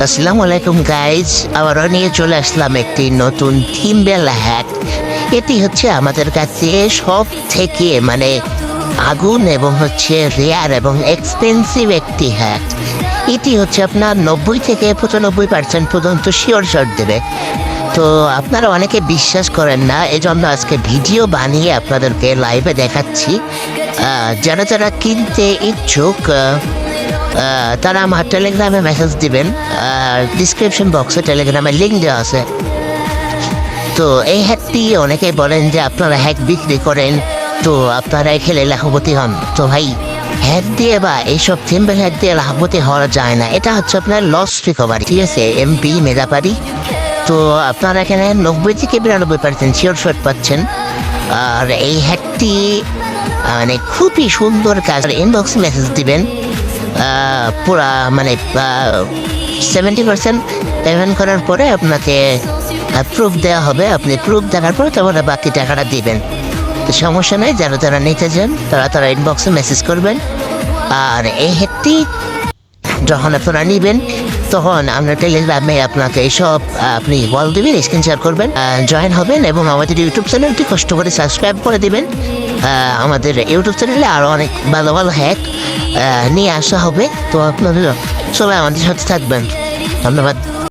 আসসালামু আলাইকুম গাইজ, আবারও নিয়ে চলে আসলাম একটি নতুন থিমবেল হ্যাক। এটি হচ্ছে আমাদের কাছে সব থেকে আগুন এবং রেয়ার এবং এক্সপেন্সিভ একটি হ্যাক। এটি হচ্ছে আপনার 90 থেকে 95% পর্যন্ত শিওর শট দেবে। তো আপনারা অনেকে বিশ্বাস করেন না, এজন্য আজকে ভিডিও বানিয়ে আপনাদেরকে লাইভে দেখাচ্ছি। যারা যারা কিনতে ইচ্ছুক তারা আমার টেলিগ্রামে মেসেজ দিবেন, ডিসক্রিপশন বক্সে টেলিগ্রামের লিঙ্ক দেওয়া আছে। তো এই হ্যাকটি অনেকেই বলেন যে আপনারা হ্যাক বিক্রি করেন, তো আপনারা খেলে লাখপতি হন। তো ভাই, হ্যাক দিয়ে বা এইসব সিম্পল হ্যাক দিয়ে লাখপতি হওয়া যায় না। এটা হচ্ছে আপনার লস রিকভারি, ঠিক আছে, এমপি মেগাপারি। তো আপনারা এখানে 90 থেকে 92% শিওর শট পাচ্ছেন। আর এই হ্যাকটি খুবই সুন্দর কাজ। ইনবক্সে মেসেজ দিবেন, পুরা 70% পেমেন্ট করার পরে আপনাকে প্রুফ দেওয়া হবে। আপনি প্রুফ দেখার পরে তারপরে বাকি টাকাটা দিবেন। তো সমস্যা নেই, যারা যারা নিতে চান তারা ইনবক্সে মেসেজ করবেন। আর এই হ্যাকটি যখন আপনারা নেবেন তখন আমরা টেলিগ্রামে আপনাকে এইসব আপনি বল দেবেন, স্ক্রিন শেয়ার করবেন, জয়েন হবেন এবং আমাদের ইউটিউব চ্যানেলটি কষ্ট করে সাবস্ক্রাইব করে দেবেন। আমাদের ইউটিউব চ্যানেলে আরও অনেক ভালো ভালো হ্যাক নিয়ে আসা হবে। তো আপনাদের সবাই আমাদের সাথে থাকবেন। ধন্যবাদ।